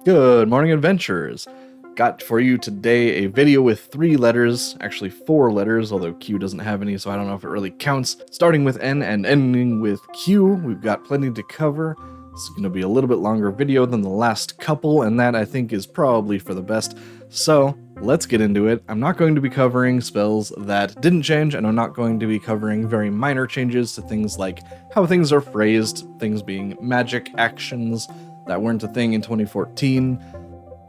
Good morning, adventurers. Got for you today a video with 3 letters, actually 4 letters, although Q doesn't have any, so I don't know if it really counts. Starting with N and ending with Q, we've got plenty to cover. It's going to be a little bit longer video than the last couple, and that I think is probably for the best. So let's get into it. I'm not going to be covering spells that didn't change, and I'm not going to be covering very minor changes to things like how things are phrased, things being magic actions that weren't a thing in 2014.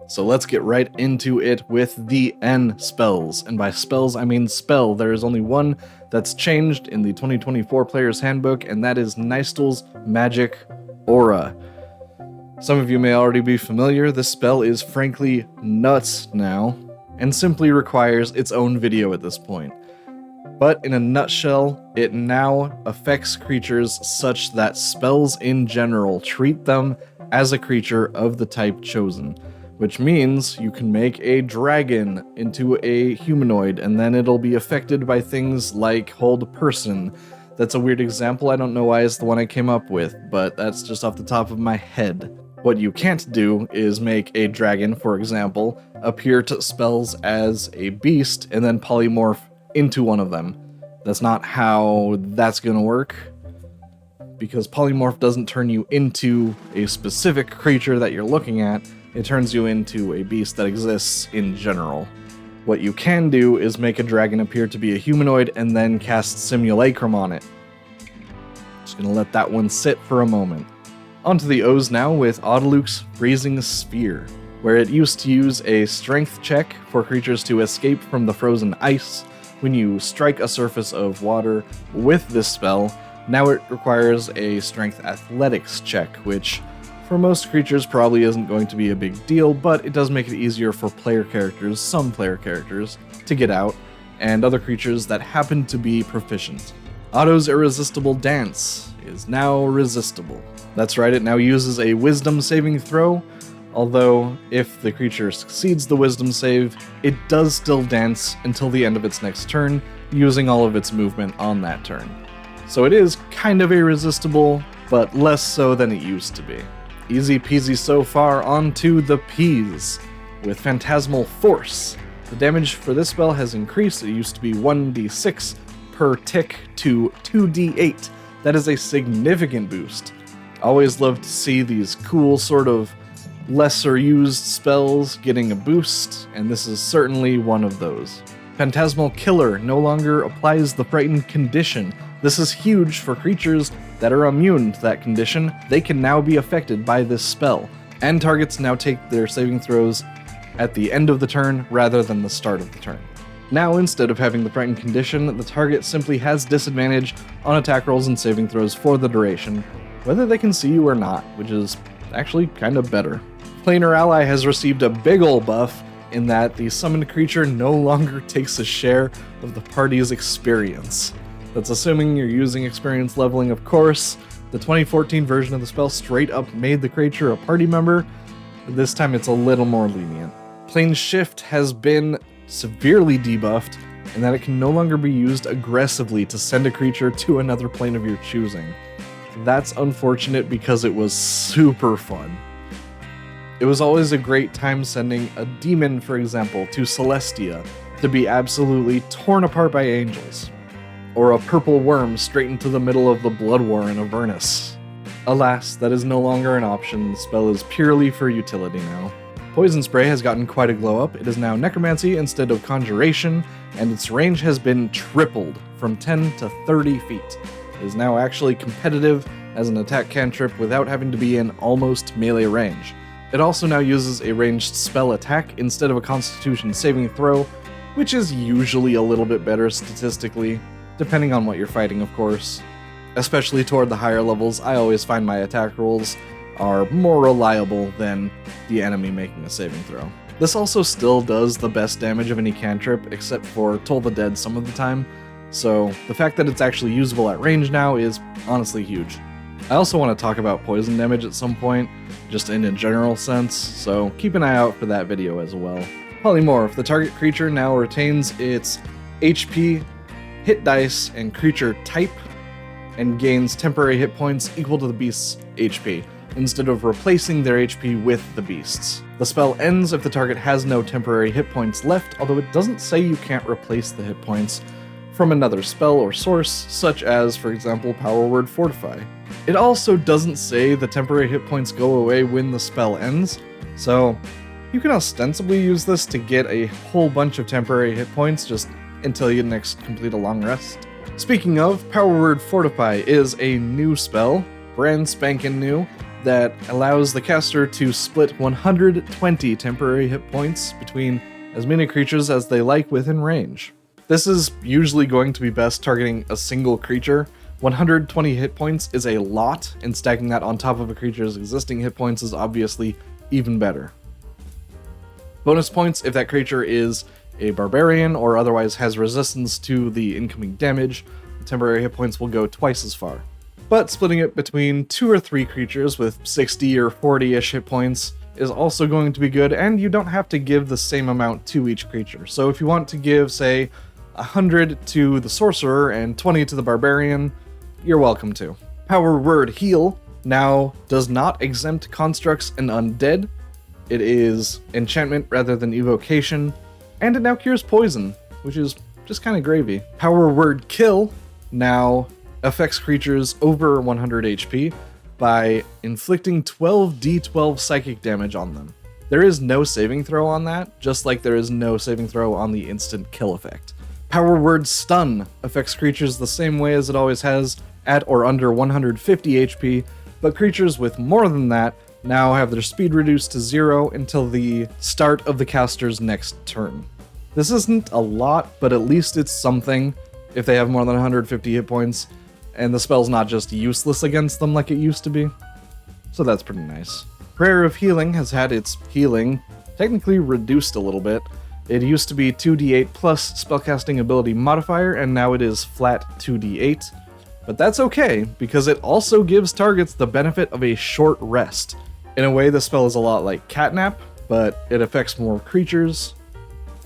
So let's get right into it with the N spells. And by spells, I mean spell. There is only one that's changed in the 2024 Player's Handbook, and that is Nystul's Magic Aura. Some of you may already be familiar. This spell is frankly nuts now, and simply requires its own video at this point. But in a nutshell, it now affects creatures such that spells in general treat them as a creature of the type chosen, which means you can make a dragon into a humanoid, and then it'll be affected by things like hold person. That's a weird example, I don't know why it's the one I came up with, but that's just off the top of my head. What you can't do is make a dragon, for example, appear to spells as a beast and then polymorph into one of them. That's not how that's gonna work, because polymorph doesn't turn you into a specific creature that you're looking at, it turns you into a beast that exists in general. What you can do is make a dragon appear to be a humanoid and then cast simulacrum on it. Just gonna let that one sit for a moment. Onto the O's now with Audiluke's Freezing Sphere, where it used to use a strength check for creatures to escape from the frozen ice. When you strike a surface of water with this spell, now it requires a strength athletics check, which for most creatures probably isn't going to be a big deal, but it does make it easier for some player characters, to get out, and other creatures that happen to be proficient. Otto's Irresistible Dance is now resistible. That's right, it now uses a wisdom saving throw, although if the creature succeeds the wisdom save, it does still dance until the end of its next turn, using all of its movement on that turn. So it is kind of irresistible, but less so than it used to be. Easy peasy so far, on to the P's, with Phantasmal Force. The damage for this spell has increased. It used to be 1d6 per tick to 2d8. That is a significant boost. Always love to see these cool sort of lesser used spells getting a boost, and this is certainly one of those. Phantasmal Killer no longer applies the frightened condition. This is huge for creatures that are immune to that condition. They can now be affected by this spell, and targets now take their saving throws at the end of the turn rather than the start of the turn. Now, instead of having the frightened condition, the target simply has disadvantage on attack rolls and saving throws for the duration, whether they can see you or not, which is actually kind of better. Planar Ally has received a big ol' buff in that the summoned creature no longer takes a share of the party's experience. That's assuming you're using experience leveling, of course. The 2014 version of the spell straight up made the creature a party member, but this time it's a little more lenient. Plane Shift has been severely debuffed in that it can no longer be used aggressively to send a creature to another plane of your choosing. That's unfortunate because it was super fun. It was always a great time sending a demon, for example, to Celestia to be absolutely torn apart by angels, or a purple worm straight into the middle of the Blood War in Avernus. Alas, that is no longer an option. The spell is purely for utility now. Poison Spray has gotten quite a glow up. It is now Necromancy instead of Conjuration, and its range has been tripled from 10 to 30 feet. It is now actually competitive as an attack cantrip without having to be in almost melee range. It also now uses a ranged spell attack instead of a Constitution saving throw, which is usually a little bit better statistically, depending on what you're fighting, of course. Especially toward the higher levels, I always find my attack rolls are more reliable than the enemy making a saving throw. This also still does the best damage of any cantrip, except for Toll the Dead some of the time, so the fact that it's actually usable at range now is honestly huge. I also want to talk about poison damage at some point, just in a general sense, so keep an eye out for that video as well. Polymorph. The target creature now retains its HP, hit dice, and creature type, and gains temporary hit points equal to the beast's HP. instead of replacing their HP with the beasts. The spell ends if the target has no temporary hit points left, although it doesn't say you can't replace the hit points from another spell or source, such as, for example, Power Word Fortify. It also doesn't say the temporary hit points go away when the spell ends, so you can ostensibly use this to get a whole bunch of temporary hit points just until you next complete a long rest. Speaking of, Power Word Fortify is a new spell, brand spankin' new, that allows the caster to split 120 temporary hit points between as many creatures as they like within range. This is usually going to be best targeting a single creature. 120 hit points is a lot, and stacking that on top of a creature's existing hit points is obviously even better. Bonus points if that creature is a barbarian or otherwise has resistance to the incoming damage. The temporary hit points will go twice as far. But splitting it between 2 or 3 creatures with 60 or 40-ish hit points is also going to be good, and you don't have to give the same amount to each creature. So if you want to give, say, 100 to the sorcerer and 20 to the barbarian, you're welcome to. Power Word Heal now does not exempt constructs and undead. It is enchantment rather than evocation, and it now cures poison, which is just kind of gravy. Power Word Kill now affects creatures over 100 HP by inflicting 12d12 psychic damage on them. There is no saving throw on that, just like there is no saving throw on the instant kill effect. Power Word Stun affects creatures the same way as it always has, at or under 150 HP, but creatures with more than that now have their speed reduced to 0 until the start of the caster's next turn. This isn't a lot, but at least it's something if they have more than 150 hit points, and the spell's not just useless against them like it used to be. So that's pretty nice. Prayer of Healing has had its healing technically reduced a little bit. It used to be 2d8 plus spellcasting ability modifier, and now it is flat 2d8. But that's okay, because it also gives targets the benefit of a short rest. In a way, the spell is a lot like Catnap, but it affects more creatures,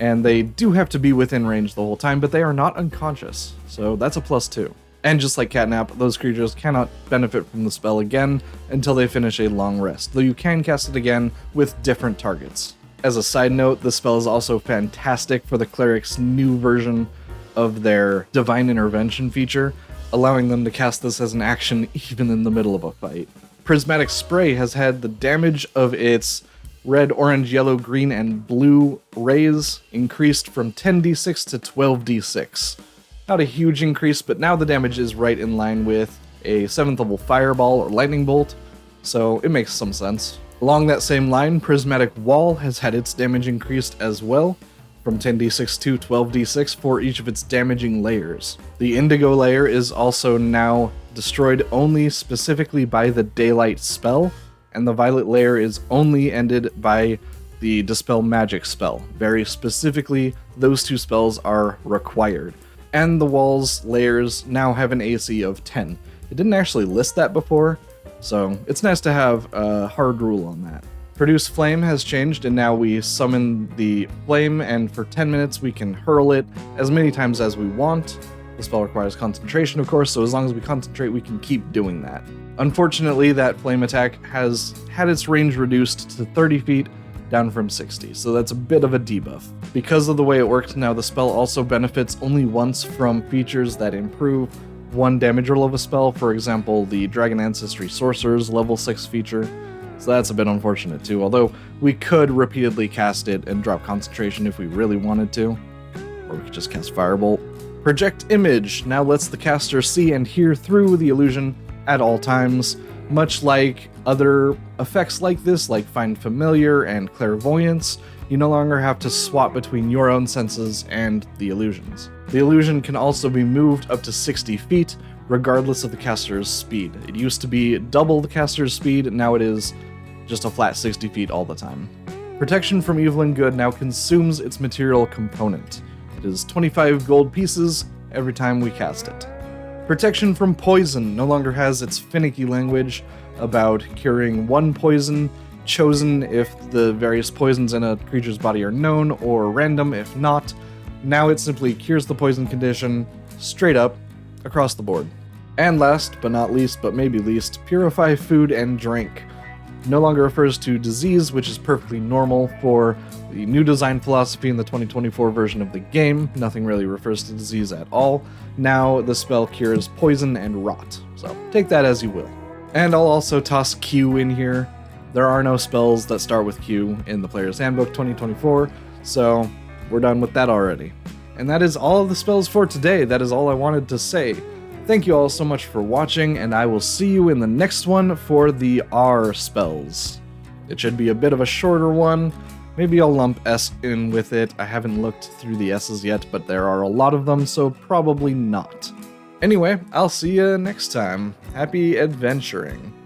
and they do have to be within range the whole time, but they are not unconscious, so that's a +2. And just like Catnap, those creatures cannot benefit from the spell again until they finish a long rest, though you can cast it again with different targets. As a side note, the spell is also fantastic for the cleric's new version of their Divine Intervention feature, allowing them to cast this as an action even in the middle of a fight. Prismatic Spray has had the damage of its red, orange, yellow, green, and blue rays increased from 10d6 to 12d6. Not a huge increase, but now the damage is right in line with a 7th level Fireball or Lightning Bolt, so it makes some sense. Along that same line, Prismatic Wall has had its damage increased as well, from 10d6 to 12d6 for each of its damaging layers. The Indigo layer is also now destroyed only specifically by the Daylight spell, and the Violet layer is only ended by the Dispel Magic spell. Very specifically, those two spells are required. And the Wall's layers now have an AC of 10. It didn't actually list that before, so it's nice to have a hard rule on that. Produce Flame has changed, and now we summon the flame, and for 10 minutes we can hurl it as many times as we want. The spell requires concentration, of course, so as long as we concentrate, we can keep doing that. Unfortunately, that flame attack has had its range reduced to 30 feet, down from 60, so that's a bit of a debuff. Because of the way it works now, the spell also benefits only once from features that improve one damage roll of a spell, for example, the Dragon Ancestry Sorcerer's level 6 feature. So that's a bit unfortunate too, although we could repeatedly cast it and drop concentration if we really wanted to. Or we could just cast Firebolt. Project Image now lets the caster see and hear through the illusion at all times, much like other effects like this, like Find Familiar and Clairvoyance. You no longer have to swap between your own senses and the illusions. The illusion can also be moved up to 60 feet, regardless of the caster's speed. It used to be double the caster's speed, now it is just a flat 60 feet all the time. Protection from Evil and Good now consumes its material component. It is 25 gold pieces every time we cast it. Protection from Poison no longer has its finicky language about curing one poison, chosen if the various poisons in a creature's body are known, or random if not. Now it simply cures the poison condition straight up across the board. And last but not least, but maybe least, Purify Food and Drink. No longer refers to disease, which is perfectly normal for the new design philosophy in the 2024 version of the game. Nothing really refers to disease at all. Now the spell cures poison and rot, so take that as you will. And I'll also toss Q in here. There are no spells that start with Q in the Player's Handbook 2024, so we're done with that already. And that is all of the spells for today. That is all I wanted to say. Thank you all so much for watching, and I will see you in the next one for the R spells. It should be a bit of a shorter one. Maybe I'll lump S in with it. I haven't looked through the S's yet, but there are a lot of them, so probably not. Anyway, I'll see you next time. Happy adventuring.